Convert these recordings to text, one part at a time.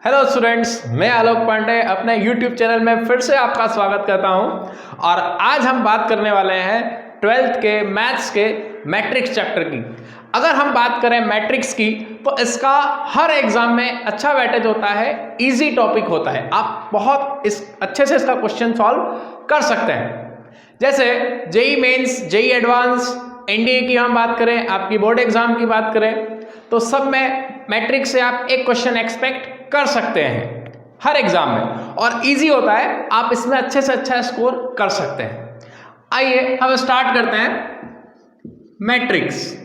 Hello students, मैं आलोक पांडे अपने YouTube channel में फिर से आपका स्वागत करता हूं। और आज हम बात करने वाले हैं 12th के मैथ्स के मैट्रिक्स चैप्टर की। अगर हम बात करें मैट्रिक्स की तो इसका हर एग्जाम में अच्छा वेटेज होता है, इजी टॉपिक होता है, आप बहुत अच्छे से इसका क्वेश्चन सॉल्व कर सकते हैं। जैसे JEE mains, JEE advance, NDA की हम बात करें, आपकी बोर्ड एग्जाम की बात करें तो सब में मैट्रिक्स से आप एक क्वेश्चन एक्सपेक्ट कर सकते हैं हर एग्जाम में, और इजी होता है, आप इसमें अच्छे से अच्छा स्कोर कर सकते हैं। आइए हम स्टार्ट करते हैं मैट्रिक्स।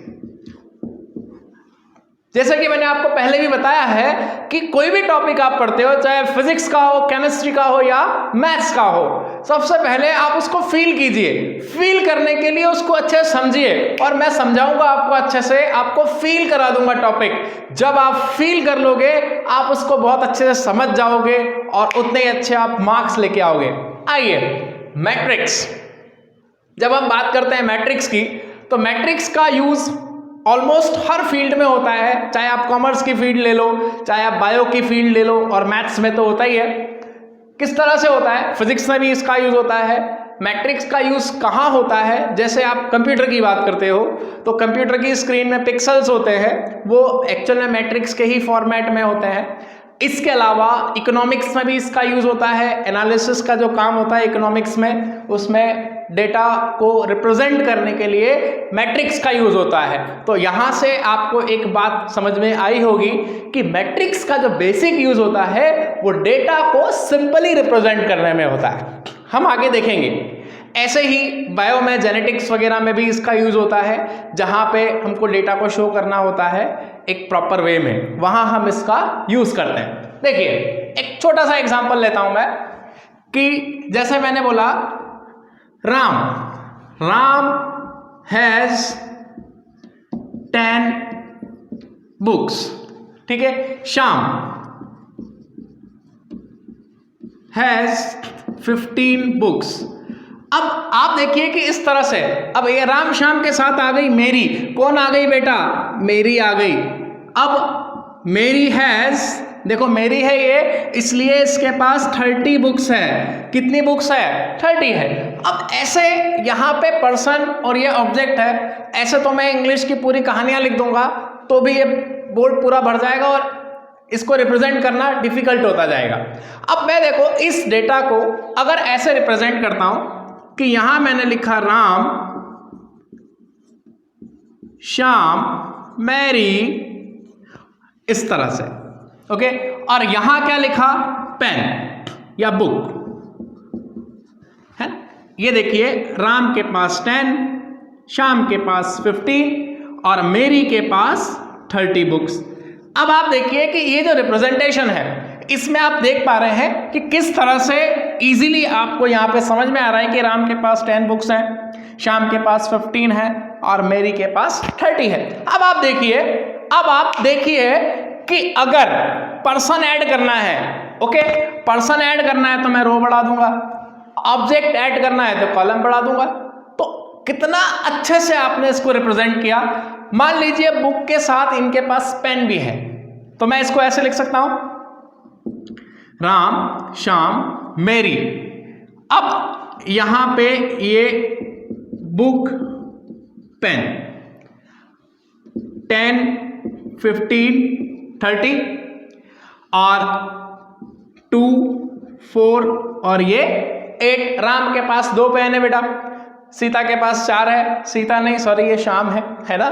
जैसा कि मैंने आपको पहले भी बताया है कि कोई भी टॉपिक आप पढ़ते हो, चाहे फिजिक्स का हो, केमिस्ट्री का हो या मैथ्स का हो, सबसे पहले आप उसको फील कीजिए। फील करने के लिए उसको अच्छे से समझिए, और मैं समझाऊंगा आपको अच्छे से, आपको फील करा दूंगा टॉपिक। जब आप फील कर लोगे आप उसको बहुत अच्छे से समझ जाओगे और उतने ही अच्छे आप मार्क्स लेके आओगे। आइए मैट्रिक्स, जब हम बात करते हैं मैट्रिक्स की तो मैट्रिक्स का यूज ऑलमोस्ट हर फील्ड में होता है, चाहे आप कॉमर्स की फील्ड ले लो, चाहे आप बायो की फील्ड ले लो, और मैथ्स में तो होता ही है। किस तरह से होता है? फिजिक्स में भी इसका यूज होता है। मैट्रिक्स का यूज कहाँ होता है? जैसे आप कंप्यूटर की बात करते हो तो कंप्यूटर की स्क्रीन में पिक्सल्स होते हैं, वो एक्चुअल में मैट्रिक्स के ही फॉर्मेट में होते हैं। इसके अलावा इकोनॉमिक्स में भी इसका यूज होता है। एनालिसिस का जो काम होता है इकोनॉमिक्स में, उसमें डेटा को रिप्रेजेंट करने के लिए मैट्रिक्स का यूज होता है। तो यहां से आपको एक बात समझ में आई होगी कि मैट्रिक्स का जो बेसिक यूज होता है वो डेटा को सिंपली रिप्रेजेंट करने में होता है। हम आगे देखेंगे। ऐसे ही बायो में, जेनेटिक्स वगैरह में भी इसका यूज होता है, जहां पे हमको डेटा को शो करना होता है एक प्रॉपर वे में, वहां हम इसका यूज करते हैं। देखिए एक छोटा सा एग्जांपल लेता हूं मैं, कि जैसे मैंने बोला राम हैज 10 बुक्स, ठीक है। Shyam has 15 books. अब आप देखिए कि इस तरह से, अब ये राम श्याम के साथ आ गई मेरी, कौन आ गई बेटा? मेरी आ गई। अब मेरी हैज, देखो मेरी है ये, इसलिए इसके पास 30 बुक्स है। कितनी बुक्स है? 30 है। अब ऐसे यहाँ पे पर्सन और ये ऑब्जेक्ट है, ऐसे तो मैं इंग्लिश की पूरी कहानियां लिख दूंगा तो भी ये बोर्ड पूरा भर जाएगा और इसको रिप्रेजेंट करना डिफिकल्ट होता जाएगा। अब मैं देखो इस डेटा को अगर ऐसे रिप्रेजेंट करता हूं कि यहां मैंने लिखा राम, श्याम, मैरी, इस तरह से, ओके। और यहां क्या लिखा? पेन या बुक है। ये देखिए राम के पास 10, श्याम के पास 15 और मेरी के पास 30 बुक्स। अब आप देखिए कि ये जो रिप्रेजेंटेशन है इसमें आप देख पा रहे हैं कि किस तरह से इजीली आपको यहाँ पे समझ में आ रहा है कि राम के पास 10 बुक्स हैं, श्याम के पास 15 है और मेरी के पास 30 है। अब आप देखिए कि अगर पर्सन ऐड करना है, ओके, पर्सन ऐड करना है तो मैं रो बढ़ा दूंगा, ऑब्जेक्ट ऐड करना है तो कॉलम बढ़ा दूंगा। तो कितना अच्छे से आपने इसको रिप्रेजेंट किया। मान लीजिए बुक के साथ इनके पास पेन भी है, तो मैं इसको ऐसे लिख सकता हूं, राम, श्याम, मेरी। अब यहां पे ये बुक, पेन, 10, 15, 30 और 2, 4 और ये 8। राम के पास 2 पेन है बेटा, सीता के पास 4 है, सीता नहीं सॉरी ये श्याम है ना,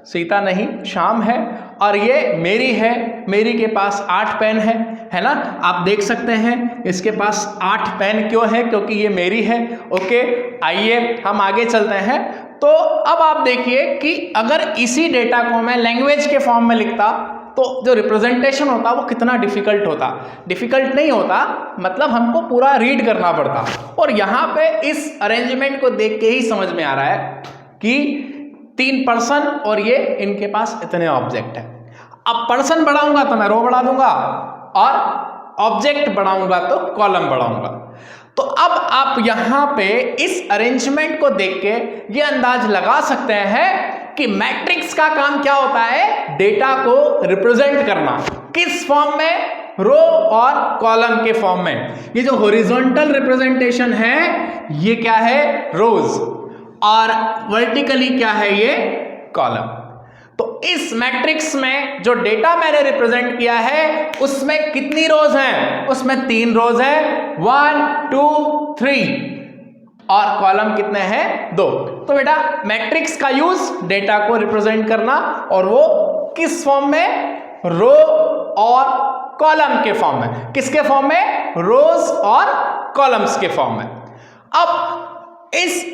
सीता नहीं श्याम है। और ये मेरी है, मेरी के पास 8 पेन है ना। आप देख सकते हैं इसके पास 8 पेन क्यों है? क्योंकि ये मेरी है, ओके। आइए हम आगे चलते हैं। तो अब आप देखिए कि अगर इसी डेटा को मैं लैंग्वेज के फॉर्म में लिखता तो जो रिप्रेजेंटेशन होता वो कितना डिफिकल्ट होता। डिफिकल्ट नहीं होता, मतलब हमको पूरा रीड करना पड़ता। और यहाँ पे इस अरेंजमेंट को देख के ही समझ में आ रहा है कि 3 पर्सन और ये इनके पास इतने ऑब्जेक्ट हैं। अब पर्सन बढ़ाऊंगा तो मैं रो बढ़ा दूंगा और ऑब्जेक्ट बढ़ाऊंगा तो कॉलम बढ़ाऊंगा। तो अब आप यहां पे इस अरेंजमेंट को देख के ये अंदाज लगा सकते हैं कि मैट्रिक्स का काम क्या होता है, डेटा को रिप्रेजेंट करना। किस फॉर्म में? रो और कॉलम के फॉर्म में। ये जो हॉरिजॉन्टल रिप्रेजेंटेशन है ये क्या है, रोज, और वर्टिकली क्या है, ये कॉलम। तो इस मैट्रिक्स में जो डेटा मैंने रिप्रेजेंट किया है उसमें कितनी रोज हैं, उसमें 3 रोज है, 1 2 3, और कॉलम कितने हैं, 2। तो बेटा मैट्रिक्स का यूज डेटा को रिप्रेजेंट करना, और वो किस फॉर्म में, रो और कॉलम के फॉर्म में। किसके फॉर्म में, रोज और कॉलम्स के फॉर्म में। अब इस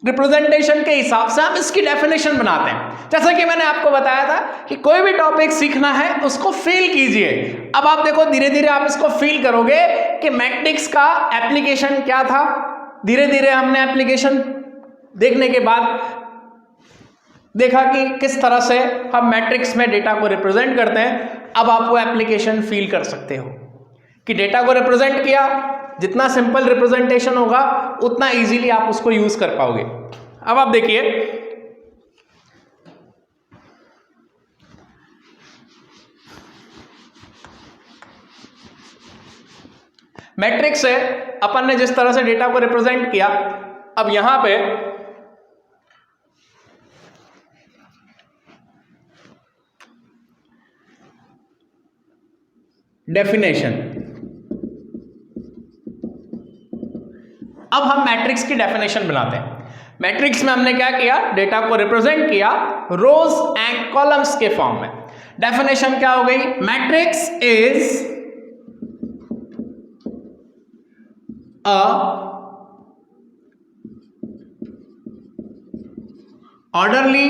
रिप्रेजेंटेशन के हिसाब से हम इसकी डेफिनेशन बनाते हैं। जैसा कि मैंने आपको बताया था कि कोई भी टॉपिक सीखना है उसको फील कीजिए। अब आप देखो धीरे धीरे आप इसको फील करोगे कि मैट्रिक्स का एप्लीकेशन क्या था। धीरे धीरे हमने एप्लीकेशन देखने के बाद देखा कि किस तरह से हम मैट्रिक्स में डेटा को रिप्रेजेंट करते हैं। अब आप वो एप्लीकेशन फील कर सकते हो कि डेटा को रिप्रेजेंट किया, जितना सिंपल रिप्रेजेंटेशन होगा उतना इजीली आप उसको यूज कर पाओगे। अब आप देखिए, मैट्रिक्स से अपन ने जिस तरह से डेटा को रिप्रेजेंट किया, अब यहां पे डेफिनेशन, अब हम मैट्रिक्स की डेफिनेशन बनाते हैं। मैट्रिक्स में हमने क्या किया, डेटा को रिप्रेजेंट किया रोज एंड कॉलम्स के फॉर्म में। डेफिनेशन क्या हो गई, matrix is a orderly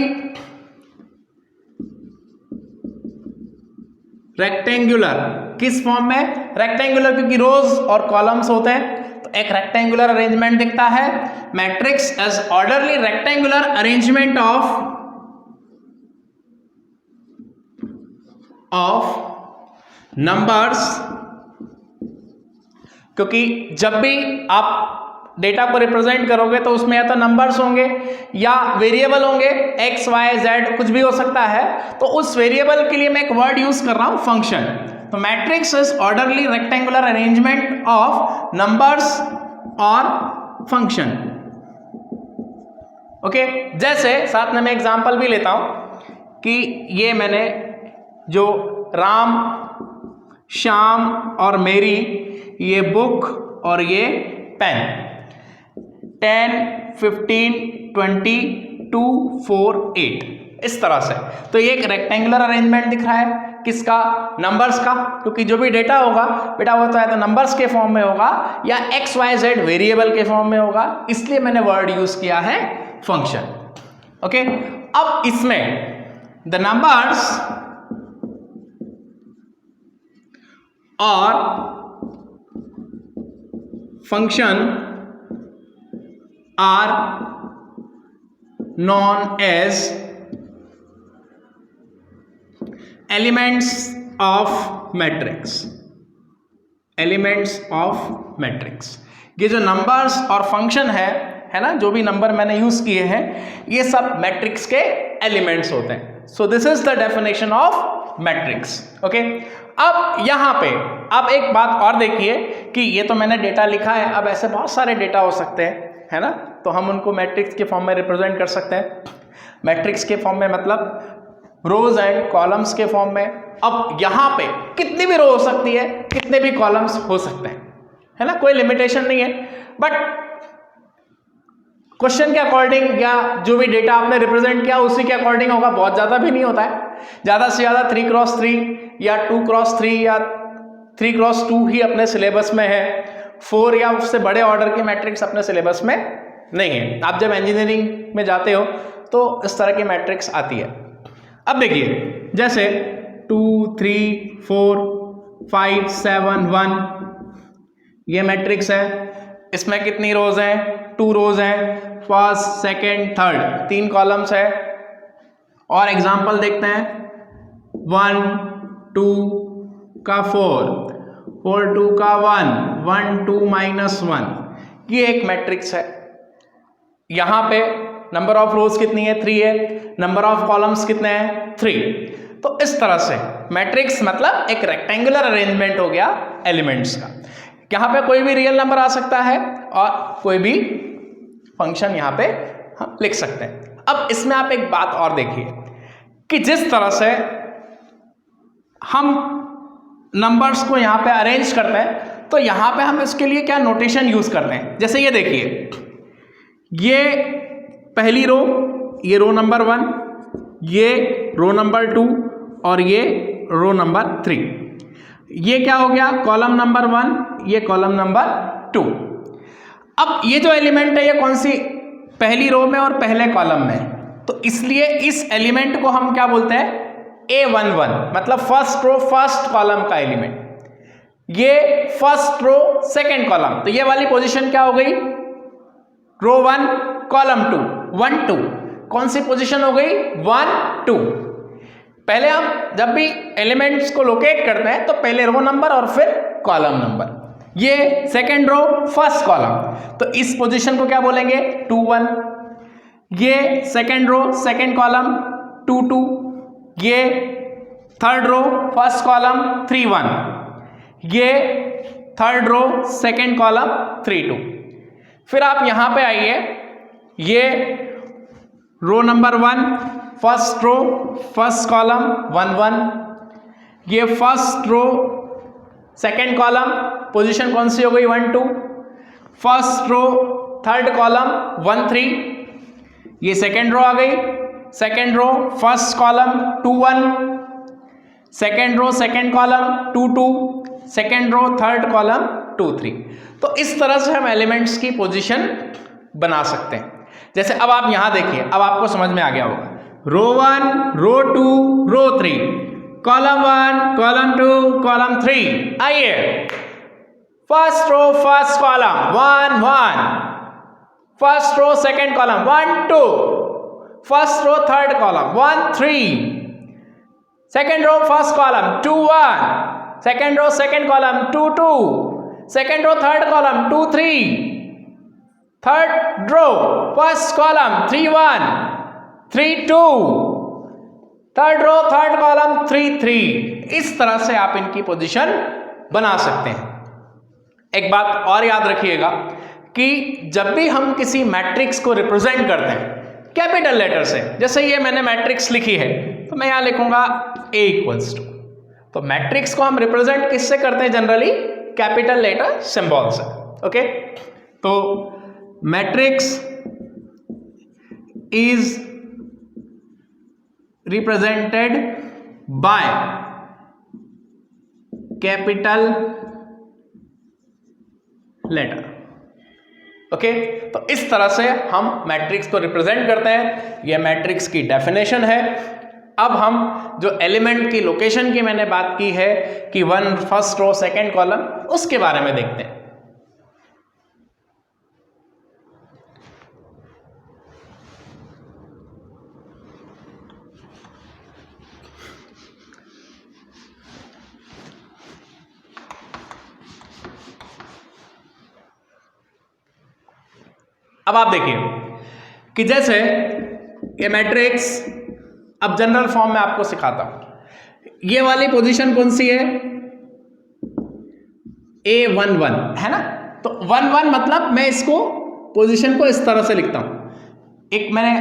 rectangular, किस फॉर्म में, रेक्टेंगुलर, क्योंकि रोज और कॉलम्स होते हैं तो एक रेक्टेंगुलर अरेंजमेंट दिखता है। Matrix is orderly rectangular arrangement of numbers, क्योंकि जब भी आप डेटा को रिप्रेजेंट करोगे तो उसमें या तो नंबर्स होंगे या वेरिएबल होंगे, एक्स वाई जेड कुछ भी हो सकता है। तो उस वेरिएबल के लिए मैं एक वर्ड यूज कर रहा हूं, फंक्शन। तो matrix is orderly rectangular arrangement of numbers और फंक्शन। ओके, जैसे साथ में मैं एग्जांपल भी लेता हूं कि ये मैंने जो राम, श्याम और मेरी, ये बुक और ये पेन, 10 15 20 2 4 8, इस तरह से। तो ये एक रेक्टेंगुलर अरेंजमेंट दिख रहा है, किसका, नंबर्स का, क्योंकि जो भी डेटा होगा बेटा वो तो है तो नंबर्स के फॉर्म में होगा या एक्स वाई जेड वेरिएबल के फॉर्म में होगा, इसलिए मैंने वर्ड यूज किया है फंक्शन। ओके, अब इसमें द नंबर्स और function are known as elements of matrix। Elements of matrix, ये जो नंबर्स और फंक्शन है ना, जो भी नंबर मैंने यूज किए हैं ये सब मैट्रिक्स के एलिमेंट्स होते हैं। So this is the definition of matrix. Okay, अब यहां पे अब एक बात और देखिए कि ये तो मैंने डेटा लिखा है, अब ऐसे बहुत सारे डेटा हो सकते हैं, है ना, तो हम उनको मैट्रिक्स के फॉर्म में रिप्रेजेंट कर सकते हैं। मैट्रिक्स के फॉर्म में मतलब रोज एंड कॉलम्स के फॉर्म में। अब यहां पे कितनी भी रो हो सकती है, कितने भी कॉलम्स हो सकते हैं, है ना, कोई लिमिटेशन नहीं है। बट क्वेश्चन के अकॉर्डिंग या जो भी डेटा आपने रिप्रेजेंट किया उसी के अकॉर्डिंग होगा, बहुत ज़्यादा भी नहीं होता है। ज़्यादा से ज़्यादा 3x3 या 2x3 या 3x2 ही अपने सिलेबस में है, 4 या उससे बड़े ऑर्डर के मैट्रिक्स अपने सिलेबस में नहीं है। आप जब इंजीनियरिंग में जाते हो तो इस तरह की मैट्रिक्स आती है। अब देखिए जैसे 2 3 4 5 7 1 ये मैट्रिक्स है, इसमें कितनी रोज हैं, 2 रोज हैं, फर्स्ट सेकेंड थर्ड, 3 कॉलम्स है। और एग्जाम्पल देखते हैं, 1 2 का 4 4 2 का 1 1 2 -1, ये एक मैट्रिक्स है। यहां पे नंबर ऑफ रोज कितनी है, 3 है, नंबर ऑफ कॉलम्स कितने हैं, 3। तो तो इस तरह से मैट्रिक्स मतलब एक रेक्टेंगुलर अरेंजमेंट हो गया एलिमेंट्स का। यहाँ पे कोई भी रियल नंबर आ सकता है और कोई भी फंक्शन यहाँ पे हम लिख सकते हैं। अब इसमें आप एक बात और देखिए कि जिस तरह से हम नंबर्स को यहाँ पे अरेंज करते हैं तो यहाँ पे हम इसके लिए क्या नोटेशन यूज करते हैं। जैसे ये देखिए, ये पहली रो, ये रो नंबर 1, ये रो नंबर 2 और ये रो नंबर 3। ये क्या हो गया, कॉलम नंबर 1, ये कॉलम नंबर 2। अब ये जो एलिमेंट है ये कौन सी, पहली रो में और पहले कॉलम में, तो इसलिए इस एलिमेंट को हम क्या बोलते हैं, A11, मतलब फर्स्ट रो फर्स्ट कॉलम का एलिमेंट। ये फर्स्ट रो सेकेंड कॉलम, तो ये वाली पोजीशन क्या हो गई, रो 1 कॉलम 2, 1 2। कौन सी पोजीशन हो गई, 1 2। पहले हम जब भी एलिमेंट्स को लोकेट करते हैं तो पहले रो नंबर और फिर कॉलम नंबर। ये सेकेंड रो फर्स्ट कॉलम, तो इस पोजीशन को क्या बोलेंगे, 2 1। ये सेकेंड रो सेकेंड कॉलम 2 2। ये थर्ड रो फर्स्ट कॉलम 3 1। ये थर्ड रो सेकेंड कॉलम 3 2। फिर आप यहां पे आइए, ये row number 1 first row first column 1 1। ये first row second column position कौन सी हो गई, 1 2। First row third column 1 3। ये सेकेंड रो आ गई, second row first column 2 1। Second row second column 2 2। Second row third column 2 3। तो इस तरह से हम एलिमेंट्स की पोजीशन बना सकते हैं। जैसे अब आप यहां देखिए, अब आपको समझ में आ गया होगा, row 1 row 2 row 3, column 1 column 2 column 3। आइए, first row first column 1 1। First row second column 1 2। First row third column 1 3। Second row first column 2 1। Second row second column 2 2। Second row third column 2 3। Third row first column 3 1 3 2। Third row third column 3 3। इस तरह से आप इनकी position बना सकते हैं। एक बात और याद रखिएगा कि जब भी हम किसी मैट्रिक्स को रिप्रेजेंट करते हैं कैपिटल लेटर से, जैसे ये मैंने मैट्रिक्स लिखी है तो मैं यहां लिखूंगा A इक्वल्स टू, तो मैट्रिक्स को हम रिप्रेजेंट किससे करते हैं, जनरली कैपिटल लेटर सिंबल से। ओके, तो matrix is represented by capital letter. Okay, तो इस तरह से हम मैट्रिक्स को रिप्रेजेंट करते हैं। यह मैट्रिक्स की डेफिनेशन है। अब हम जो एलिमेंट की लोकेशन की मैंने बात की है कि 1 फर्स्ट रो सेकेंड कॉलम, उसके बारे में देखते हैं। अब आप देखिए कि जैसे ये मैट्रिक्स, अब जनरल फॉर्म में आपको सिखाता हूं। ये वाली पोजीशन कौन सी है, A11 है ना, तो 1 1 मतलब मैं इसको पोजीशन को इस तरह से लिखता हूं। एक मैंने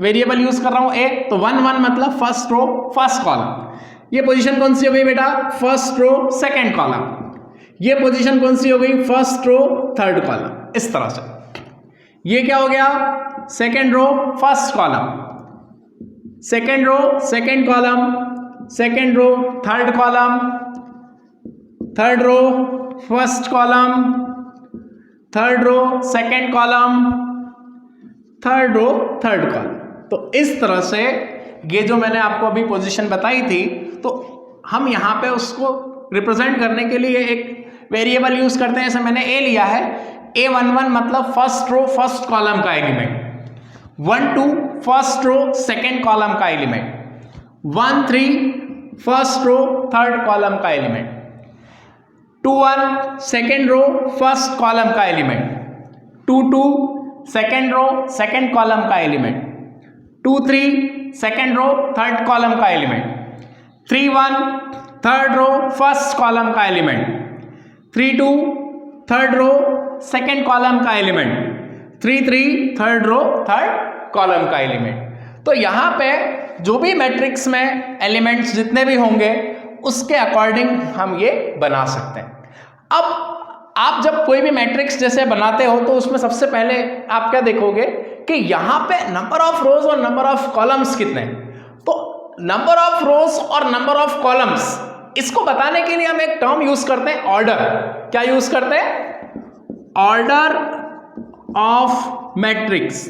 वेरिएबल यूज कर रहा हूं A, तो 1 1 मतलब फर्स्ट रो फर्स्ट कॉलम। ये पोजीशन कौन सी हो गई बेटा, फर्स्ट रो सेकेंड कॉलम। ये पोजीशन कौन सी हो गई, फर्स्ट रो थर्ड कॉलम। इस तरह से ये क्या हो गया, second row first column, second row second column, second row third column, third row first column, third row second column, third row third column. तो इस तरह से ये जो मैंने आपको अभी पोजीशन बताई थी, तो हम यहाँ पे उसको रिप्रेजेंट करने के लिए एक वेरिएबल यूज करते हैं। जैसे मैंने A लिया है, A11 मतलब फर्स्ट रो फर्स्ट कॉलम का element, 1 2 first row second column का element, 1 3 first row third column का element, 2 1 second row first column का element, 2 2 second row second column का element, 2 3 second row third column का element, 3 1 third row first column का element, 3 2 third row second column का element, 3 3 third row third column का element. तो यहां पे जो भी मैट्रिक्स में एलिमेंट्स जितने भी होंगे उसके अकॉर्डिंग हम ये बना सकते हैं। अब आप जब कोई भी मैट्रिक्स जैसे बनाते हो तो उसमें सबसे पहले आप क्या देखोगे कि यहां पे नंबर ऑफ रोज और नंबर ऑफ कॉलम्स कितने हैं। तो नंबर ऑफ रोज और नंबर ऑफ कॉलम्स इसको बताने के लिए हम एक टर्म यूज करते हैं, ऑर्डर। क्या यूज करते हैं? Order of matrix.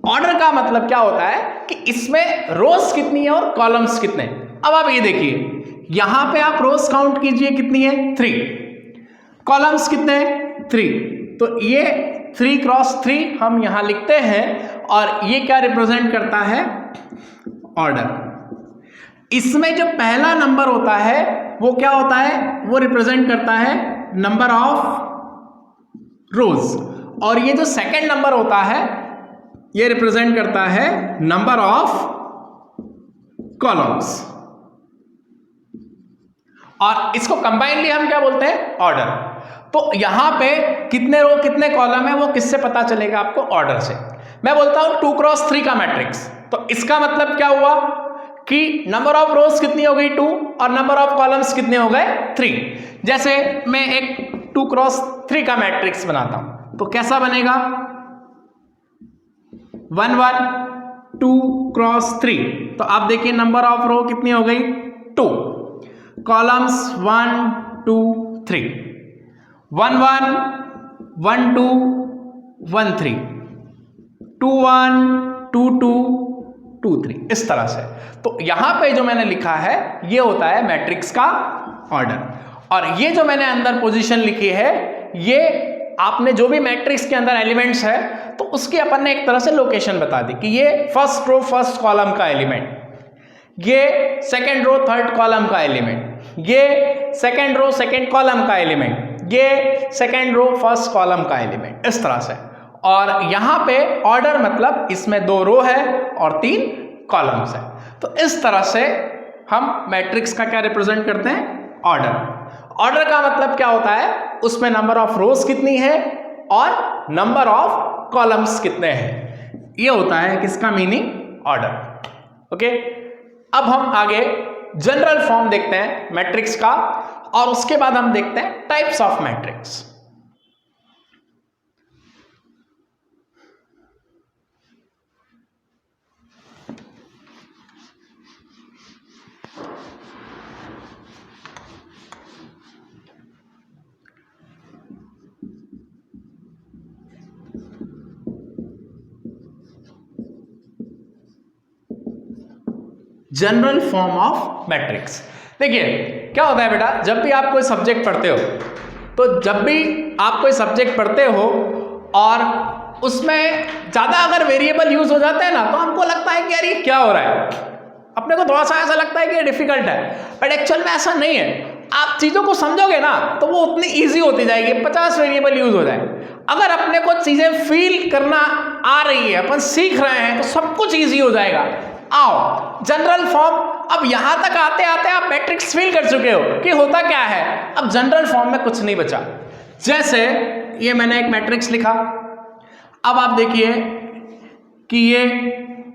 ऑर्डर का मतलब क्या होता है कि इसमें रोज कितनी है और कॉलम्स कितने हैं। अब आप ये देखिए, यहां पे आप रोज काउंट कीजिए कितनी है, 3, कॉलम्स कितने हैं, 3। तो ये 3 क्रॉस 3 हम यहां लिखते हैं और ये क्या रिप्रेजेंट करता है, ऑर्डर। इसमें जो पहला नंबर होता है वो क्या होता है, वो रिप्रेजेंट करता है नंबर ऑफ रोज, और ये जो सेकंड नंबर होता है ये रिप्रेजेंट करता है नंबर ऑफ कॉलम्स, और इसको कंबाइनली हम क्या बोलते हैं, ऑर्डर। तो यहां पे कितने रो कितने कॉलम है वो किससे पता चलेगा आपको, ऑर्डर से। मैं बोलता हूं 2 क्रॉस 3 का मैट्रिक्स, तो इसका मतलब क्या हुआ कि नंबर ऑफ रोज कितनी हो गई, 2, और नंबर ऑफ कॉलम्स कितने हो गए, 3। जैसे मैं एक 2 क्रॉस 3 का मैट्रिक्स बनाता हूं तो कैसा बनेगा, 1 1 2 क्रॉस 3। तो आप देखिए नंबर ऑफ रो कितनी हो गई, 2, कॉलम्स 1 2 3, 1 1 1 2 1 3, 2 1 2 2 2 3, इस तरह से। तो यहां पे जो मैंने लिखा है ये होता है मैट्रिक्स का ऑर्डर, और ये जो मैंने अंदर पोजीशन लिखी है ये आपने जो भी मैट्रिक्स के अंदर एलिमेंट्स है तो उसकी अपन ने एक तरह से लोकेशन बता दी कि ये फर्स्ट रो फर्स्ट कॉलम का एलिमेंट, ये सेकंड रो थर्ड कॉलम का एलिमेंट, ये सेकंड रो सेकंड कॉलम का एलिमेंट, ये सेकंड रो फर्स्ट कॉलम का एलिमेंट, इस तरह से। और यहां पे ऑर्डर मतलब इसमें 2 रो है और 3 कॉलम्स है। तो इस तरह से हम मैट्रिक्स का क्या रिप्रेजेंट करते हैं, ऑर्डर। ऑर्डर का मतलब क्या होता है, उसमें नंबर ऑफ रोज कितनी है और नंबर ऑफ कॉलम्स कितने हैं, ये होता है किसका मीनिंग, ऑर्डर। ओके, अब हम आगे जनरल फॉर्म देखते हैं मैट्रिक्स का, और उसके बाद हम देखते हैं types of matrix. General form of matrix. देखिए क्या होता है बेटा, जब भी आप कोई सब्जेक्ट पढ़ते हो तो जब भी आप कोई सब्जेक्ट पढ़ते हो और उसमें ज़्यादा अगर वेरिएबल यूज हो जाते हैं ना तो हमको लगता है कि यार ये क्या हो रहा है, अपने को थोड़ा सा ऐसा लगता है कि ये डिफिकल्ट है, बट एक्चुअल में ऐसा नहीं है। आप चीज़ों को समझोगे ना तो वो उतनी ईजी होती जाएगी, 50 वेरिएबल यूज हो जाए। अगर अपने को चीज़ें फील करना आ रही है, अपन सीख रहे हैं, तो सब कुछ ईजी हो जाएगा। आओ जनरल फॉर्म, अब यहां तक आते आते आप मैट्रिक्स फील कर चुके हो कि होता क्या है। अब जनरल फॉर्म में कुछ नहीं बचा। जैसे ये मैंने एक मैट्रिक्स लिखा, अब आप देखिए कि ये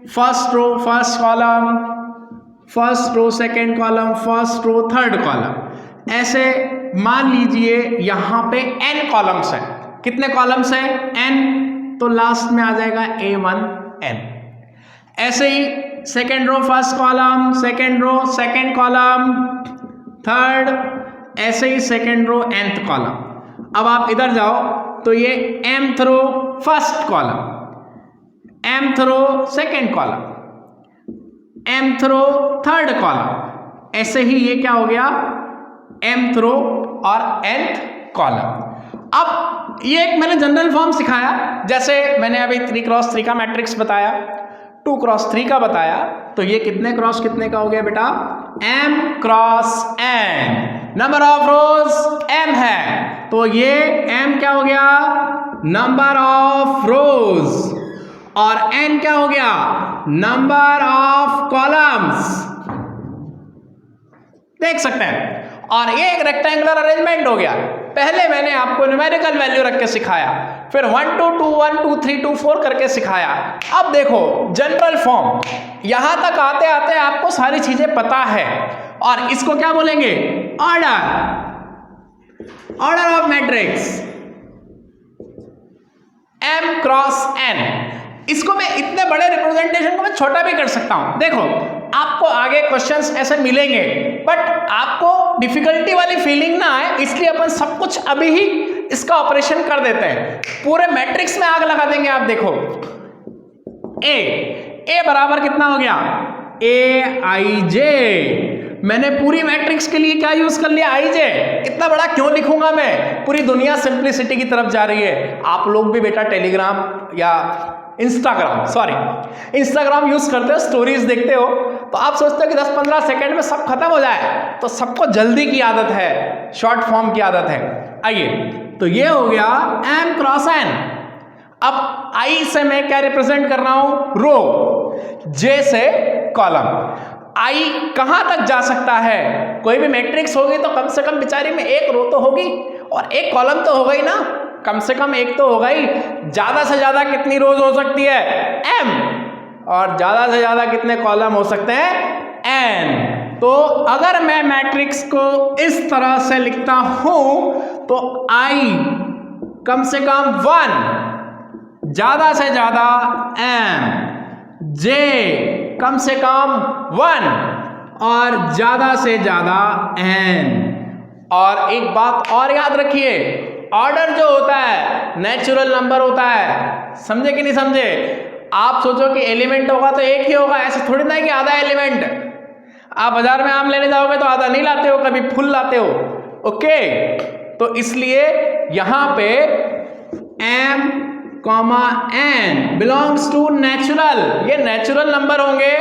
first row first column, first row second column, first row third column, ऐसे मान लीजिए यहां पे n कॉलम्स हैं। कितने कॉलम्स हैं, n, तो लास्ट में आ जाएगा a1 n। ऐसे ही second row first column, second row second column, third, ऐसे ही सेकेंड रो nth कॉलम। अब आप इधर जाओ तो ये mth row first column, mth row second column, mth row third column, ऐसे ही ये क्या हो गया, mth रो और nth कॉलम। अब ये एक मैंने जनरल फॉर्म सिखाया, जैसे मैंने अभी 3 क्रॉस 3 का मैट्रिक्स बताया, 2 क्रॉस 3 का बताया, तो ये कितने क्रॉस कितने का हो गया बेटा, m cross n। Number of rose m है तो ये m क्या हो गया, नंबर ऑफ रोज, और n क्या हो गया, नंबर ऑफ कॉलम्स। देख सकते हैं। और ये एक रेक्टेंगुलर अरेंजमेंट हो गया। पहले मैंने आपको न्यूमेरिकल वैल्यू रख के सिखाया, फिर 1 2 2 1 2 3 2 4 करके सिखाया। अब देखो जनरल फॉर्म, यहां तक आते आते आपको सारी चीजें पता है। और इसको क्या बोलेंगे? Order, order of matrix m cross n। इसको मैं इतने बड़े रिप्रेजेंटेशन को मैं छोटा भी कर सकता हूं। देखो आपको आगे क्वेश्चंस ऐसे मिलेंगे, बट आपको डिफिकल्टी वाली फीलिंग ना आए, इसलिए अपन सब कुछ अभी ही इसका ऑपरेशन कर देते हैं। पूरे मैट्रिक्स में आग लगा देंगे। आप देखो ए बराबर कितना हो गया? ए आई जे। मैंने पूरी मैट्रिक्स के लिए क्या यूज कर लिया? आई जे। इतना बड़ा क्यों लिखूंगा मैं? पूरी दुनिया सिंप्लिसिटी की तरफ जा रही है। आप लोग भी बेटा टेलीग्राम या इंस्टाग्राम यूज करते हो, स्टोरीज देखते हो, तो आप सोचते हो कि 10-15 सेकंड में सब खत्म हो जाए। तो सबको जल्दी की आदत है, शॉर्ट फॉर्म की आदत है। आइए, तो ये हो गया m क्रॉस n। अब I से मैं क्या रिप्रेजेंट कर रहा हूं? रो। J से कॉलम। I कहां तक जा सकता है? कोई भी मैट्रिक्स होगी तो कम से कम बेचारी में एक रो तो होगी और एक कॉलम तो होगा ही ना, कम से कम एक तो होगा ही। ज्यादा से ज्यादा कितनी रोज हो सकती है? m। और ज्यादा से ज्यादा कितने कॉलम हो सकते हैं? n। तो अगर मैं मैट्रिक्स को इस तरह से लिखता हूं तो I कम से कम 1, ज्यादा से ज्यादा m, J कम से कम 1 और ज्यादा से ज्यादा n। और एक बात और याद रखिए, ऑर्डर जो होता है नेचुरल नंबर होता है। समझे कि नहीं समझे? आप सोचो कि एलिमेंट होगा तो एक ही होगा, ऐसे थोड़ी ना है कि आधा एलिमेंट। आप बाजार में आम लेने जाओगे तो आधा नहीं लाते हो, कभी फुल लाते हो। ओके, तो इसलिए यहां पे m n belongs to natural. ये नेचुरल नंबर होंगे।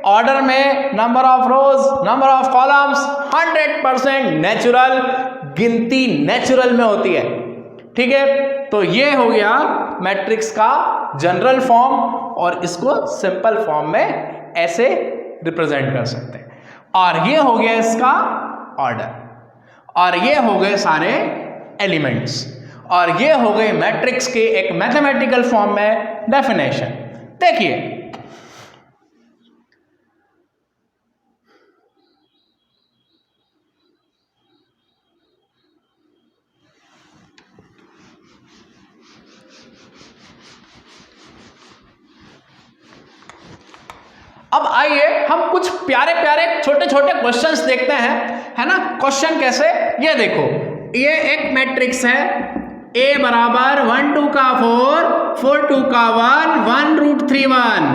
ऑर्डर में number of rows, number of columns 100% natural, गिनती नेचुरल में होती है। ठीक है, तो ये हो गया मैट्रिक्स का जनरल फॉर्म, और इसको सिंपल फॉर्म में ऐसे रिप्रेजेंट कर सकते हैं। और ये हो गया इसका ऑर्डर, और ये हो गए सारे एलिमेंट्स, और ये हो गए मैट्रिक्स के एक मैथमेटिकल फॉर्म में डेफिनेशन। देखिए अब आइए हम कुछ प्यारे प्यारे छोटे छोटे क्वेश्चंस देखते हैं, है ना। क्वेश्चन कैसे? ये देखो, ये एक मैट्रिक्स है, a बराबर 1 2 का 4 4 2 का 1 1 रूट 3 1।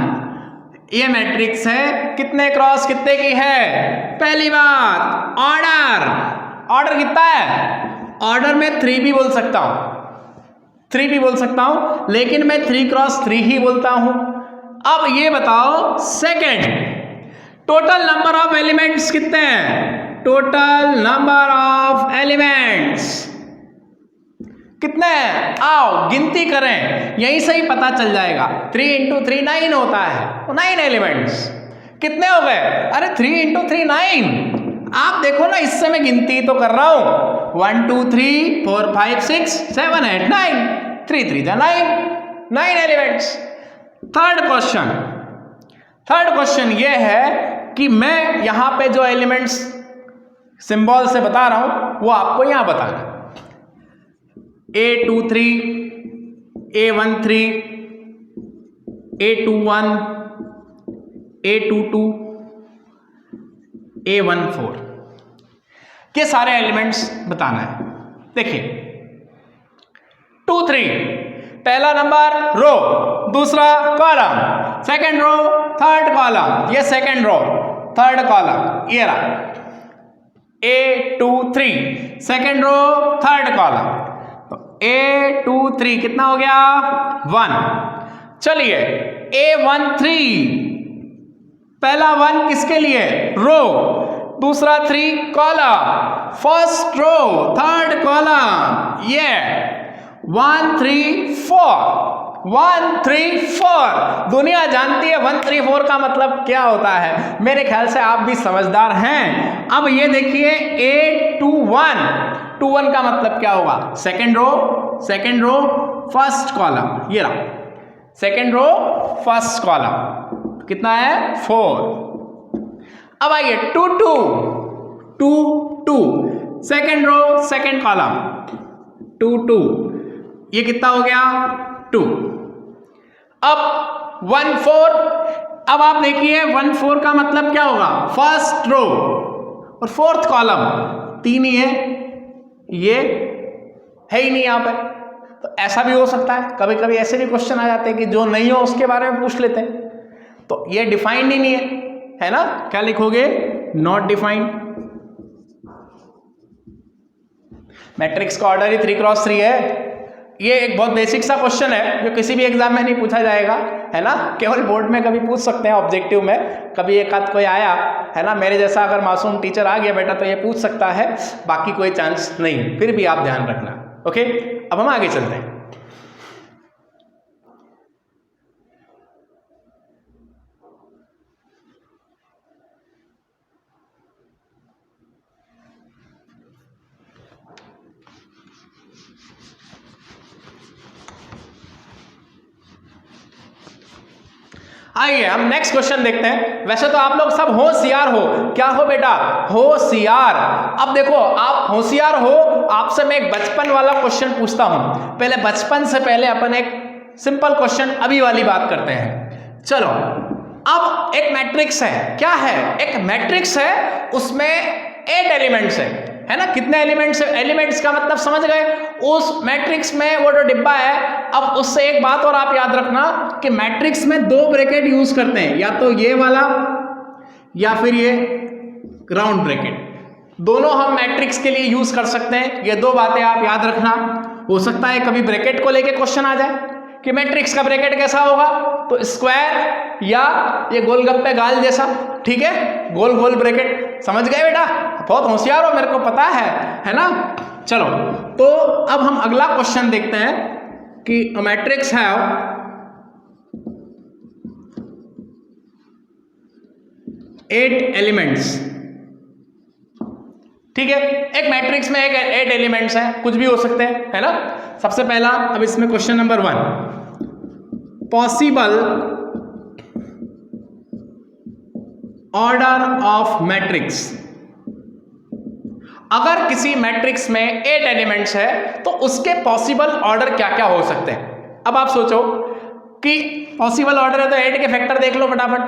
ये मैट्रिक्स है, कितने क्रॉस कितने की है? पहली बात ऑर्डर कितना है? ऑर्डर में 3 भी बोल सकता हूं, 3 भी बोल सकता हूं, लेकिन मैं 3 क्रॉस 3 ही बोलता हूं। अब ये बताओ second, total number of elements कितने हैं? टोटल नंबर ऑफ एलिमेंट्स कितने हैं? आओ गिनती करें, यहीं से ही पता चल जाएगा। 3 × 3 9 होता है, तो 9 एलिमेंट्स कितने हो गए? अरे 3 × 3 9। आप देखो ना, इससे मैं गिनती तो कर रहा हूं, 1 2 3 4 5 6 7 8 9, 3 3 9 एलिमेंट्स। थर्ड क्वेश्चन ये है कि मैं यहां पे जो एलिमेंट्स सिंबल से बता रहा हूं वो आपको यहां बताना। A23, A13, A21, A22, A14, ये सारे एलिमेंट्स बताना है। देखिए 2 3 पहला नंबर रो, दूसरा column, second row third column, ये सेकंड रो थर्ड कॉलम, ये रहा A23 second row third column. तो A23 कितना हो गया? 1। चलिए A13 पहला 1 किसके लिए? रो, दूसरा 3 column, first row third column, ये 1 3 4। 1 3 4। दुनिया जानती है 1 3 4 का मतलब क्या होता है। मेरे ख्याल से आप भी समझदार हैं। अब ये देखिए 8 2 1, 2 1 का मतलब क्या होगा? सेकेंड रो फर्स्ट कॉलम, ये रहा सेकेंड रो फर्स्ट कॉलम, कितना है 4। अब आइए 2 2 2 2, सेकेंड रो सेकेंड कॉलम 2 2, ये कितना हो गया 2। अब 1 4, अब आप देखिए 1 4 का मतलब क्या होगा? फर्स्ट रो और फोर्थ कॉलम 3 ही है, ये है ही नहीं यहां पर। तो ऐसा भी हो सकता है, कभी कभी ऐसे भी क्वेश्चन आ जाते हैं कि जो नहीं हो उसके बारे में पूछ लेते हैं। तो ये डिफाइंड ही नहीं है ना? क्या लिखोगे? Not defined. मैट्रिक्स का ऑर्डर ही 3x3 है। ये एक बहुत बेसिक सा क्वेश्चन है जो किसी भी एग्जाम में नहीं पूछा जाएगा, है ना? केवल बोर्ड में कभी पूछ सकते हैं, ऑब्जेक्टिव में कभी एक आध कोई आया, है ना? मेरे जैसा अगर मासूम टीचर आ गया बेटा तो ये पूछ सकता है, बाकी कोई चांस नहीं। फिर भी आप ध्यान रखना। ओके, अब हम आगे चलते हैं। आइए हम नेक्स्ट क्वेश्चन देखते हैं। वैसे तो आप लोग सब होशियार हो, क्या हो बेटा? होशियार। अब देखो आप होशियार हो, आपसे मैं एक बचपन वाला क्वेश्चन पूछता हूं। पहले बचपन से पहले अपन एक सिंपल क्वेश्चन अभी वाली बात करते हैं। चलो, अब एक मैट्रिक्स है, क्या है? एक मैट्रिक्स है, उसमें 8 एलिमेंट्स है ना? कितने एलिमेंट्स है? एलिमेंट्स का मतलब समझ गए? उस मैट्रिक्स में वो जो डिब्बा है। अब उससे एक बात और आप याद रखना कि मैट्रिक्स में 2 ब्रैकेट यूज करते हैं, या तो ये वाला या फिर ये राउंड ब्रैकेट। दोनों हम मैट्रिक्स के लिए यूज कर सकते हैं। ये 2 बातें आप याद रखना। हो सकता है कभी ब्रैकेट को लेके क्वेश्चन आ जाए कि मैट्रिक्स का ब्रैकेट कैसा होगा, तो स्क्वायर या ये गोलगप्पे गाल जैसा, ठीक है? गोल गोल ब्रैकेट। समझ गए बेटा? बहुत होशियार हो, मेरे को पता है ना? चलो, तो अब हम अगला क्वेश्चन देखते हैं कि मैट्रिक्स है 8 एलिमेंट्स, ठीक है? एक मैट्रिक्स में 8 एलिमेंट्स हैं, कुछ भी हो सकते हैं, है ना? सबसे पहला, अब इसमें question number 1, possible order of matrix. अगर किसी मैट्रिक्स में 8 एलिमेंट्स है तो उसके पॉसिबल ऑर्डर क्या क्या हो सकते हैं। अब आप सोचो कि पॉसिबल ऑर्डर है तो 8 के फैक्टर देख लो फटाफट।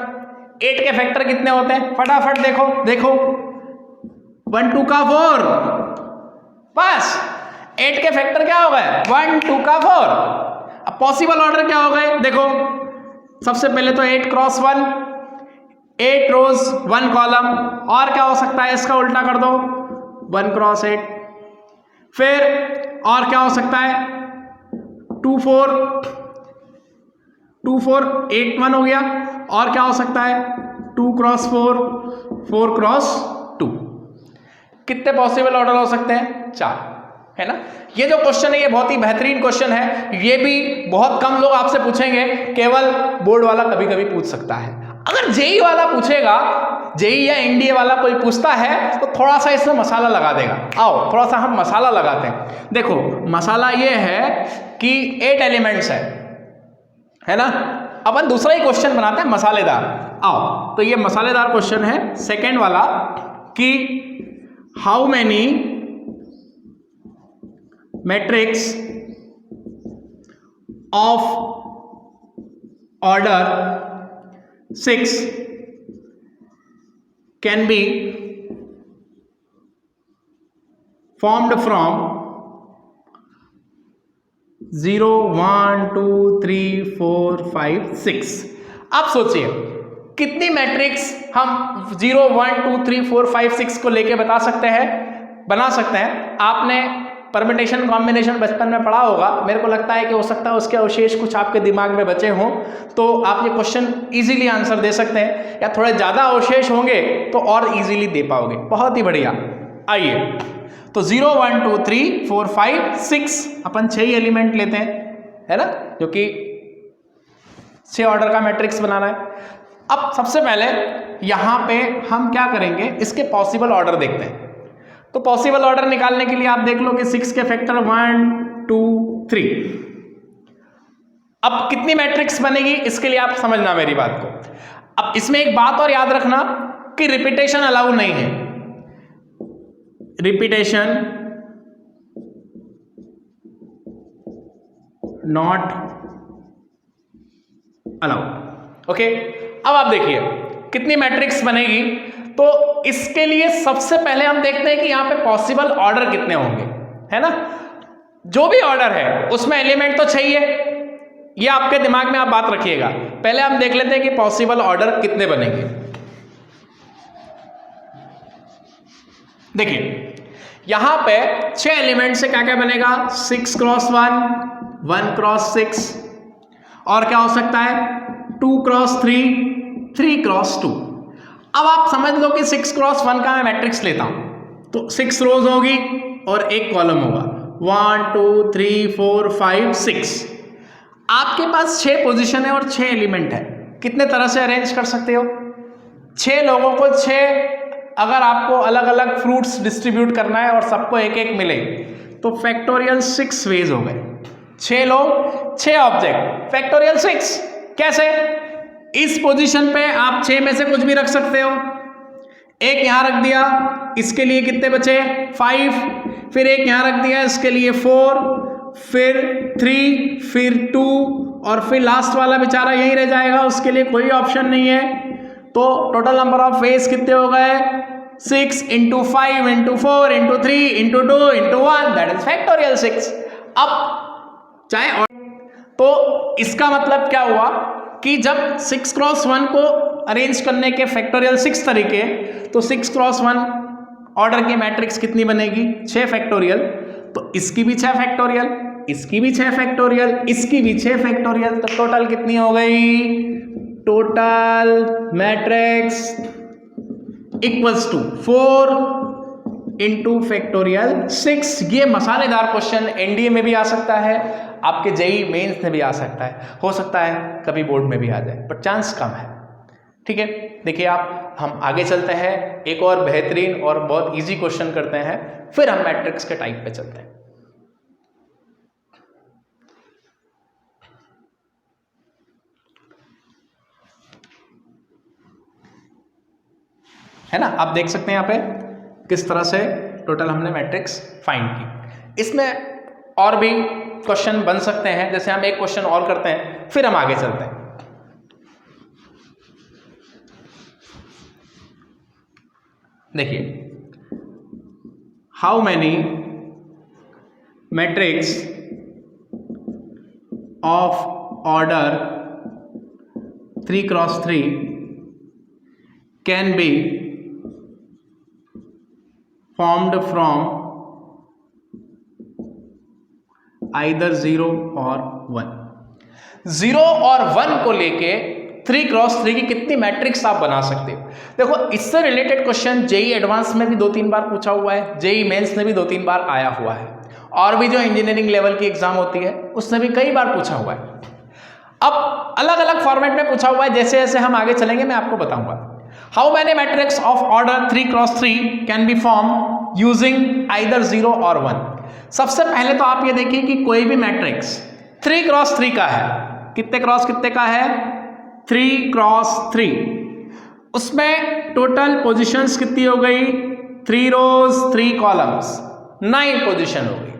8 के फैक्टर कितने होते हैं? फटाफट देखो 1 2 का 4, बस 8 के फैक्टर क्या हो गए? 1 2 का 4। अब पॉसिबल ऑर्डर क्या हो गए? देखो, सबसे पहले तो 8 क्रॉस 1, 8 रोज 1 कॉलम, और क्या हो सकता है? इसका उल्टा कर दो, 1 क्रॉस 8। फिर और क्या हो सकता है? 2 4 8 1 हो गया। और क्या हो सकता है? 2 क्रॉस 4 4 क्रॉस 2। कितने पॉसिबल ऑर्डर हो सकते हैं? 4, है ना? ये जो क्वेश्चन है ये बहुत ही बेहतरीन क्वेश्चन है। ये भी बहुत कम लोग आपसे पूछेंगे, केवल बोर्ड वाला कभी कभी पूछ सकता है। अगर जेई वाला पूछेगा, जेई या एनडीए वाला कोई पूछता है तो थोड़ा सा इसमें मसाला लगा देगा। आओ थोड़ा सा हम मसाला लगाते हैं। देखो, मसाला ये है कि 8 एलिमेंट्स है ना? अपन दूसरा ही क्वेश्चन बनाते हैं मसालेदार। आओ, तो ये मसालेदार क्वेश्चन है सेकेंड वाला कि how many matrix of order 6 can be formed from 0 1 2 3 4 5 6। आप सोचिए कितनी मैट्रिक्स हम 0 1 2 3 4 5 6 को लेके बना सकते हैं। आपने परमिटेशन कॉम्बिनेशन बचपन में पढ़ा होगा, मेरे को लगता है कि हो सकता है उसके अवशेष कुछ आपके दिमाग में बचे हों, तो आप ये क्वेश्चन इजीली आंसर दे सकते हैं, या थोड़े ज़्यादा अवशेष होंगे तो और इजीली दे पाओगे। बहुत ही बढ़िया। आइए, तो 0 1 2 3 4 5 6 अपन 6 ही एलिमेंट लेते हैं, है ना? जो कि 6 ऑर्डर का मैट्रिक्स बनाना है। अब सबसे पहले यहां पे हम क्या करेंगे, इसके पॉसिबल ऑर्डर देखते हैं। तो पॉसिबल ऑर्डर निकालने के लिए आप देख लो कि 6 के फैक्टर 1 2 3। अब कितनी मैट्रिक्स बनेगी इसके लिए आप समझना मेरी बात को। अब इसमें एक बात और याद रखना कि रिपीटेशन अलाउ नहीं है, रिपीटेशन नॉट अलाउड। ओके, अब आप देखिए कितनी मैट्रिक्स बनेगी। तो इसके लिए सबसे पहले हम देखते हैं कि यहां पे पॉसिबल ऑर्डर कितने होंगे, है ना। जो भी ऑर्डर है उसमें एलिमेंट तो चाहिए, ये आपके दिमाग में आप बात रखिएगा। पहले हम देख लेते हैं कि पॉसिबल ऑर्डर कितने बनेंगे। देखिए यहां पे 6 एलिमेंट से क्या क्या बनेगा, 6 क्रॉस 1, 1 क्रॉस 6, और क्या हो सकता है 2 क्रॉस 3, 3 क्रॉस 2। अब आप समझ लो कि 6 क्रॉस 1 का मैं मैट्रिक्स लेता हूं तो 6 रोज होगी और एक कॉलम होगा, 1 2 3 4 5 6। आपके पास 6 पोजीशन है और 6 एलिमेंट है। कितने तरह से अरेंज कर सकते हो, 6 लोगों को 6, अगर आपको अलग अलग फ्रूट्स डिस्ट्रीब्यूट करना है और सबको एक एक मिले तो फैक्टोरियल 6 वेज हो गए। 6 लोग 6 ऑब्जेक्ट, फैक्टोरियल 6। कैसे, इस पोजीशन पे आप 6 में से कुछ भी रख सकते हो। एक यहां रख दिया, इसके लिए कितने बचे 5, फिर एक यहां रख दिया, इसके लिए 4, फिर 3, फिर 2, और फिर लास्ट वाला बेचारा यहीं रह जाएगा, उसके लिए कोई ऑप्शन नहीं है। तो टोटल नंबर ऑफ वेज कितने हो गए, 6 × 5 × 4 × 3 × 2 × 1, दैट इज फैक्टोरियल 6। अब चाहे तो इसका मतलब क्या हुआ कि जब 6 क्रॉस 1 को अरेंज करने के फैक्टोरियल 6 तरीके, तो 6 क्रॉस 1 ऑर्डर की मैट्रिक्स कितनी बनेगी, 6 फैक्टोरियल। तो इसकी भी 6 फैक्टोरियल, इसकी भी 6 फैक्टोरियल, इसकी भी 6 फैक्टोरियल, तो टोटल कितनी हो गई, total matrix equals to 4 × factorial 6। ये मसालेदार क्वेश्चन एनडीए में भी आ सकता है, आपके जेईई मेंस में भी आ सकता है, हो सकता है कभी बोर्ड में भी आ जाए, बट चांस कम है। ठीक है, देखिए आप, हम आगे चलते हैं, एक और बेहतरीन और बहुत इजी क्वेश्चन करते हैं, फिर हम मैट्रिक्स के टाइप पे चलते हैं। है ना, आप देख सकते हैं यहाँ पे किस तरह से टोटल हमने मैट्रिक्स फाइंड की। इसमें और भी क्वेश्चन बन सकते हैं, जैसे हम एक क्वेश्चन और करते हैं फिर हम आगे चलते हैं। देखिए, how many matrix of order 3 × 3 can be formed from either 0 और 1। 0 और 1 को लेके 3 × 3 की कितनी मैट्रिक्स आप बना सकते हो। देखो, इससे रिलेटेड क्वेश्चन जेईई एडवांस में भी 2-3 बार पूछा हुआ है, जेईई मेंस में भी 2-3 बार आया हुआ है, और भी जो इंजीनियरिंग लेवल की एग्जाम होती है उसमें भी कई बार पूछा हुआ है। अब अलग अलग फॉर्मेट में पूछा हुआ है, जैसे जैसे हम आगे चलेंगे मैं आपको बताऊंगा। How many matrix of order 3 × 3 can be formed using either 0 और 1? सबसे पहले तो आप ये देखिए कि कोई भी मैट्रिक्स 3 × 3 का है, कितने क्रॉस कितने का है, 3 × 3, उसमें टोटल पोजीशंस कितनी हो गई, 3 रोज 3 कॉलम्स, 9 पोजीशन हो गई।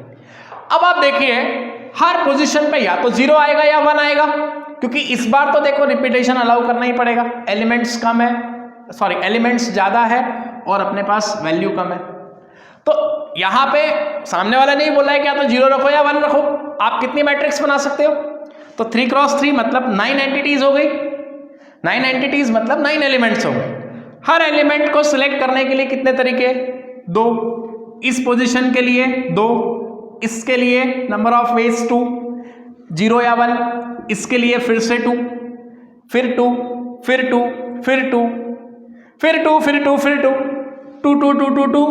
अब आप देखिए हर पोजीशन पे या तो 0 आएगा या 1 आएगा, क्योंकि इस बार तो देखो रिपीटेशन अलाउ करना ही पड़ेगा, एलिमेंट्स कम है, सॉरी एलिमेंट्स ज्यादा है और अपने पास वैल्यू कम है। तो यहां पे सामने वाला नहीं बोला है कि या तो 0 रखो या 1 रखो, आप कितनी मैट्रिक्स बना सकते हो। तो 3 × 3 मतलब 9 एंटिटीज हो गई, 9 एंटिटीज मतलब 9 एलिमेंट्स हो गए। हर एलिमेंट को सिलेक्ट करने के लिए कितने तरीके, 2, इस पोजीशन के लिए 2, इसके लिए नंबर ऑफ वेज 2, 0 या 1, इसके लिए फिर से 2, फिर 2, फिर 2, फिर 2, फिर 2, फिर 2, फिर 2, 2 2 2 2 2,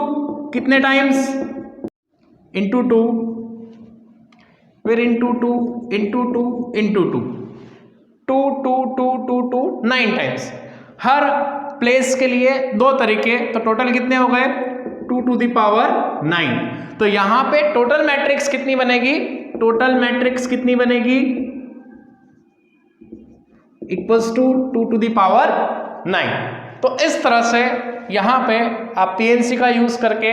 कितने टाइम्स, इंटू 2, फिर इंटू 2 इंटू 2 इंटू 2, 2 2 2 2 2 9 टाइम्स। हर प्लेस के लिए 2 तरीके, तो टोटल कितने हो गए 2 टू द पावर 9। तो यहां पे टोटल मैट्रिक्स कितनी बनेगी, टोटल मैट्रिक्स कितनी बनेगी equals to 2 to the power 9। तो इस तरह से यहां पे आप पीएनसी का यूज करके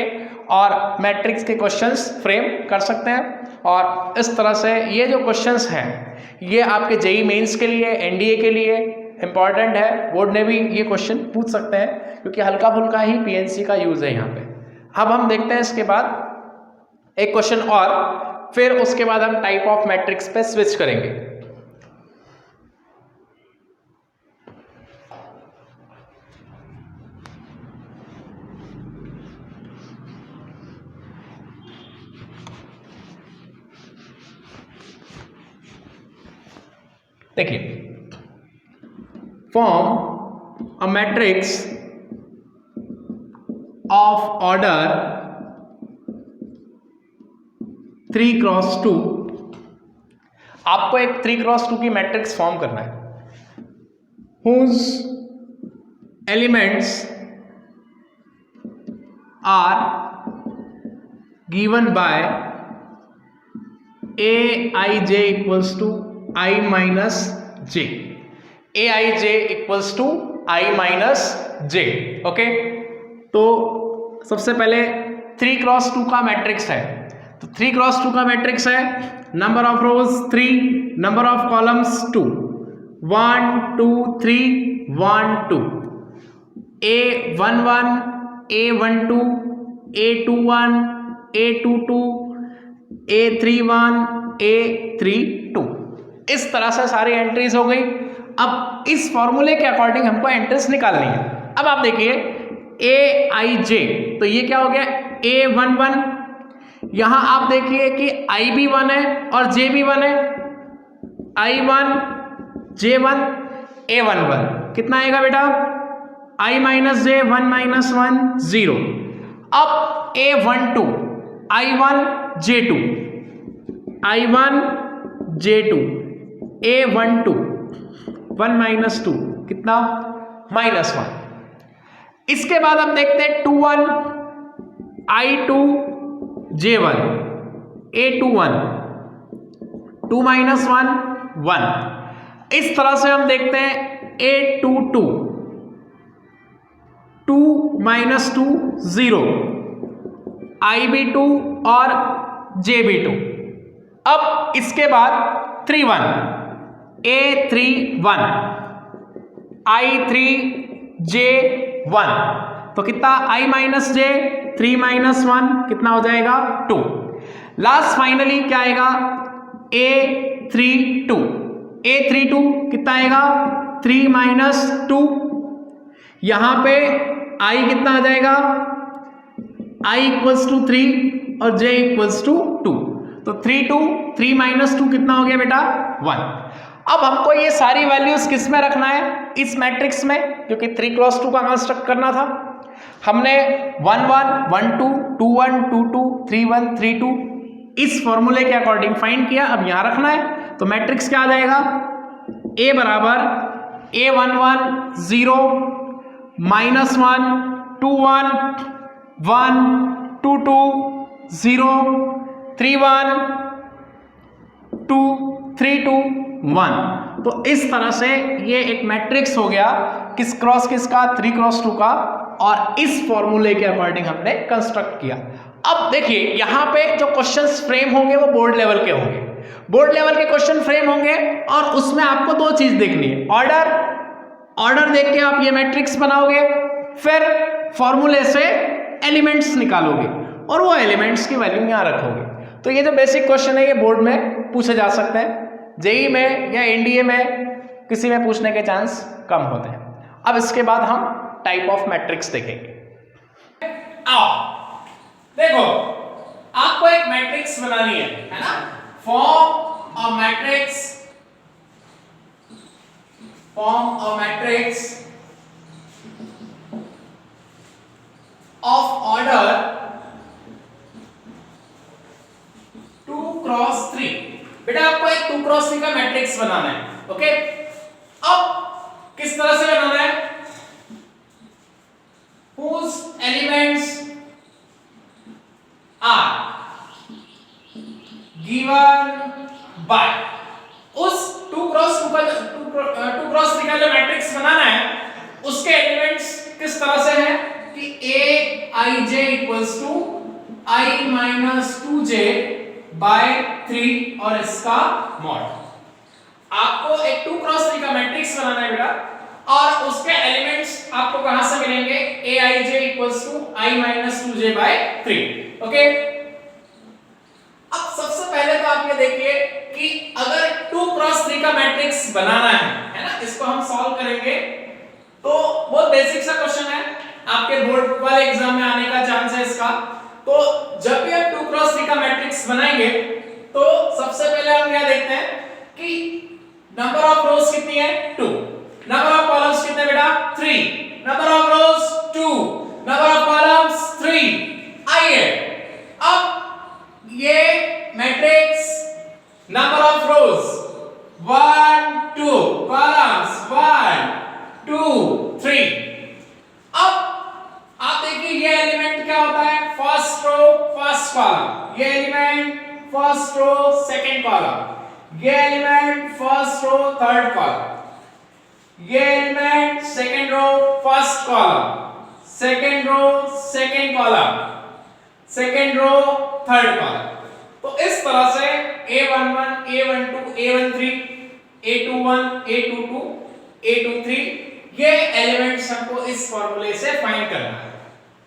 और मैट्रिक्स के क्वेश्चंस फ्रेम कर सकते हैं। और इस तरह से ये जो क्वेश्चंस हैं ये आपके जेईई मेंस के लिए, एनडीए के लिए इंपॉर्टेंट है। बोर्ड ने भी ये क्वेश्चन पूछ सकते हैं क्योंकि हल्का फुल्का ही पीएनसी का यूज है यहाँ पे। अब हम देखते हैं इसके बाद एक क्वेश्चन और, फिर उसके बाद हम टाइप ऑफ मैट्रिक्स पे स्विच करेंगे। देखिए, form a matrix of order 3x2। आपको एक 3x2 की मैट्रिक्स फॉर्म करना है whose elements are given by aij equals to I minus j, aij equals to I minus j। Okay, तो सबसे पहले 3x2 का मैट्रिक्स है, तो 3x2 का मैट्रिक्स है, number of rose 3, number of columns 2, 1 2 3 1 2, a11 a12 a21 a22 a31 a32। इस तरह से सारी एंट्रीज हो गई। अब इस फॉर्मूले के अकॉर्डिंग हमको एंट्रीज निकालनी है। अब आप देखिए ए आई जे, तो ये क्या हो गया a11, यहां आप देखिए कि आई भी 1 है और जे भी 1 है, I1 J1 A11 कितना आएगा बेटा I माइनस जे 1 माइनस 1 0। अब A12 I1 J2 I1 J2 A12 1 minus 2 कितना -1। इसके बाद हम देखते हैं 21 I2 J1 A21 2 माइनस 1 1। इस तरह से हम देखते हैं A22 2 माइनस 2 0 IB2 और JB2। अब इसके बाद 31 A31 I3 J1, तो कितना I माइनस J 3 माइनस 1 कितना हो जाएगा 2। लास्ट फाइनली क्या आएगा A32 कितना आएगा 3 माइनस 2। यहां पे I कितना आ जाएगा I इक्वल्स टू 3 और J इक्वल्स टू 2, तो 3 माइनस 2 कितना हो गया बेटा 1। अब हमको ये सारी वैल्यूज किस में रखना है इस मैट्रिक्स में, क्योंकि 3x2 का कंस्ट्रक्ट करना था। हमने 1 1 1 2 2 1 2 2 3 1 3 2 इस फॉर्मूले के अकॉर्डिंग फाइंड किया। अब यहां रखना है तो मैट्रिक्स क्या आ जाएगा A बराबर A11 0 माइनस 1 2 1 1 2 2 0 3 1 2 3 2 1। तो इस तरह से ये एक मैट्रिक्स हो गया किस क्रॉस किसका 3x2 का, और इस फॉर्मूले के अकॉर्डिंग हमने कंस्ट्रक्ट किया। अब देखिए यहां पे जो क्वेश्चंस फ्रेम होंगे वो बोर्ड लेवल के होंगे, बोर्ड लेवल के क्वेश्चन फ्रेम होंगे और उसमें आपको दो चीज देखनी है, ऑर्डर देख के आप ये मैट्रिक्स बनाओगे, फिर फॉर्मूले से एलिमेंट्स निकालोगे और वो एलिमेंट्स की वैल्यू यहां रखोगे। तो ये जो बेसिक क्वेश्चन है ये बोर्ड में पूछे जा सकते हैं, जेईई में या एनडीए में किसी में पूछने के चांस कम होते हैं। अब इसके बाद हम टाइप ऑफ मैट्रिक्स देखेंगे। आओ देखो, आपको एक मैट्रिक्स बनानी है ना, form a matrix of order 2x3। बेटा आपको एक 2x3 का मैट्रिक्स बनाना है, ओके। अब किस तरह से बनाना है, whose elements are given by, उस 2x3 का जो मैट्रिक्स बनाना है उसके एलिमेंट्स किस तरह से हैं कि aij equals to I minus 2j by 3 और इसका मॉड। आपको एक 2x3 का मैट्रिक्स बनाना है बेटा और उसके एलिमेंट्स आपको कहां से मिलेंगे, aij equals to I minus 2j by 3। Okay, अब सबसे पहले तो आप ये देखिए कि अगर 2x3 का मैट्रिक्स बनाना है ना, इसको हम सॉल्व करेंगे तो बहुत बेसिक सा क्वेश्चन है, आपके बोर्ड वाले एग्जाम में आने का चांस है इसका। तो जब भी आप 2x3 का मैट्रिक्स बनाएंगे तो सबसे पहले हम क्या देखते हैं कि नंबर ऑफ रोज कितनी है 2, नंबर ऑफ कॉलम्स कितने बेटा 3, number of rose 2, number of columns 3। आइए अब ये matrix number of rose 1 2, columns 1 2 3। अब आप देखिए ये एलिमेंट क्या होता है, फर्स्ट रो फर्स्ट कॉलम, ये element first row second column, ये element first row third column, ये element second row first column, second row second column, second row third column. तो इस तरह से a11 a12 a13 a21 a22 a23 ये elements हमको इस फॉर्मूले से फाइंड करना है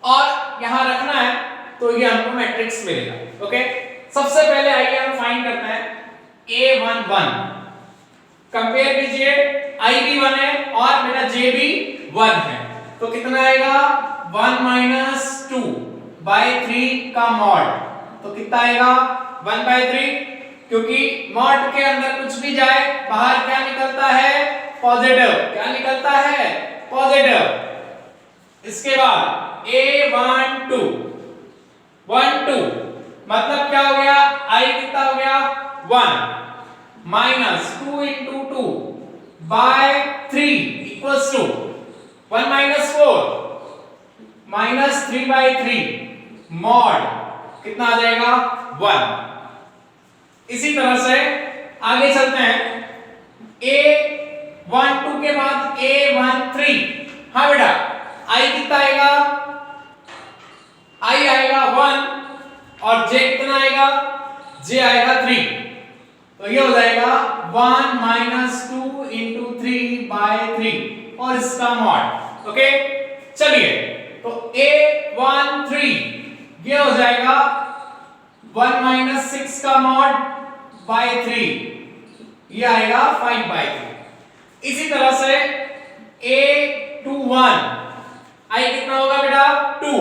और यहां रखना है तो ये हमको मैट्रिक्स मिलेगा। ओके, सबसे पहले आइए हम फाइंड करते हैं a11, कंपेयर कीजिए i भी 1 है और मेरा j भी 1 है तो कितना आएगा 1 माइनस 2 बाय 3 का मॉड, तो कितना आएगा 1 बाय 3, क्योंकि मॉड के अंदर कुछ भी जाए बाहर क्या निकलता है पॉजिटिव, क्या निकलता है पॉजिटिव। इसके बाद a12 1 2 मतलब क्या हो गया i कितना हो गया 1 minus 2 into 2 by 3 equals to 1 minus 4 minus 3 by 3 mod कितना आ जाएगा 1। इसी तरह से आगे चलते हैं a12 के बाद a13, हाँ बेटा i कितना आएगा, i आएगा 1 और j कितना आएगा, j आएगा 3, तो ये हो जाएगा 1 माइनस 2 इंटू 3 बाय 3 और इसका मॉड। ओके, चलिए तो a13 ये हो जाएगा 1 माइनस 6 का मॉड बाय 3, ये आएगा 5 बाय 3। इसी तरह से a21 i कितना होगा बेटा 2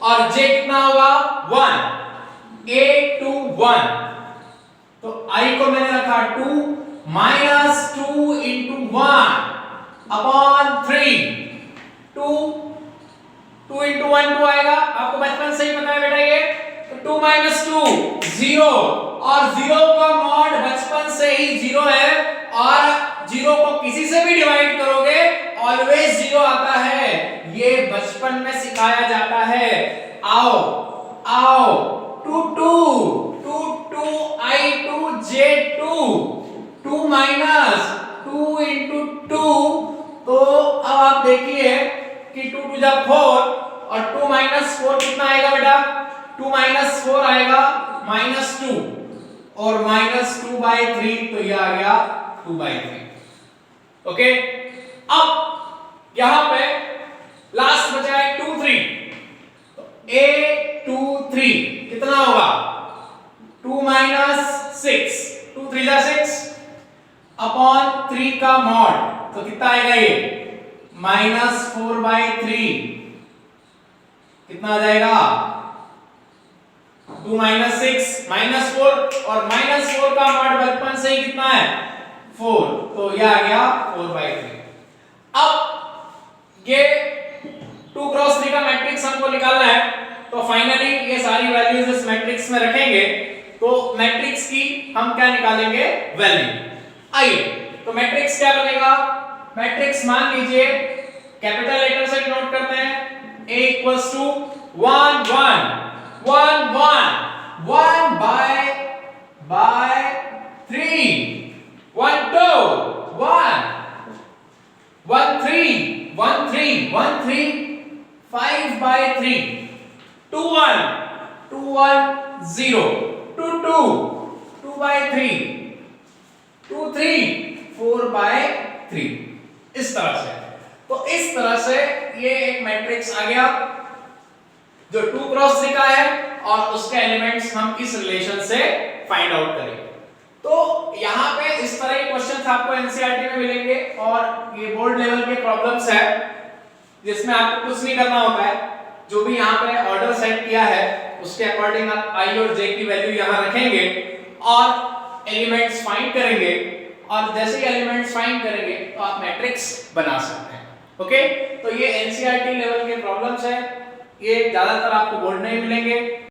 और j कितना होगा 1, a21 तो i को मैंने रखा 2 माइनस 2 इंटू 1 अपॉन 3, 2 इंटू 1 2 आएगा, आपको बचपन से ही पता है बेटा ये, तो 2 माइनस 2 0 और 0 का मॉड बचपन से ही 0 है और 0 को किसी से भी डिवाइड करोगे ऑलवेज 0 आता है, ये बचपन में सिखाया जाता है। आओ आओ 2 2 2 2 i2 j2 2 माइनस 2 इंटू 2, तो अब आप देखिए कि 2 2 जा 4 और 2 माइनस 4 कितना आएगा बेटा 2 माइनस 4 आएगा माइनस 2 और माइनस 2 बाय 3, तो ये आ गया 2 बाय 3। ओके, अब यहां पे लास्ट बचा है 2 3, तो a23 कितना होगा 2 माइनस 6, 2 3 जा 6 अपॉन 3 का मॉड, तो कितना आएगा ये माइनस 4 बाय 3, कितना आ जाएगा 2 माइनस 6 माइनस 4 और माइनस 4 का मॉड बचपन से ही कितना है 4, तो यह आ गया 4 बाय 3। अब ये 2 क्रॉस 3 का मैट्रिक्स हमको निकालना है, तो फाइनली ये सारी वैल्यूज इस मैट्रिक्स में रखेंगे तो मैट्रिक्स की हम क्या निकालेंगे वैल्यू। आइए तो मैट्रिक्स क्या बनेगा मैट्रिक्स मान लीजिए कैपिटल लेटर से डिनोट करते हैं A equals to 1 1 1 1 1 by 3 1 2 1 1 3 1 3 1 3 5 by 3 2 1 2 1 0 2 2 2 by 3 2 3 4 by 3 इस तरह से। तो इस तरह से ये एक मैट्रिक्स आ गया जो 2 क्रॉस 3 का है और उसके एलिमेंट्स हम इस रिलेशन से फाइंड आउट करेंगे। तो यहाँ पे इस तरह के क्वेश्चंस आपको एनसीईआरटी में मिलेंगे और ये बोर्ड लेवल के प्रॉब्लम्स है जिसमें आपको कुछ नहीं करना होता है, जो भी यहाँ पे ऑर्डर सेट किया है उसके अकॉर्डिंग आप i और j की वैल्यू यहाँ रखेंगे और एलिमेंट्स फाइंड करेंगे और जैसे ही एलिमेंट्स फाइंड करेंगे तो आप मैट्रिक्स बना सकते हैं। ओके, तो ये एनसीईआरटी लेवल के प्रॉब्लम्स है, ये ज्यादातर आपको बोर्ड में ही मिलेंगे।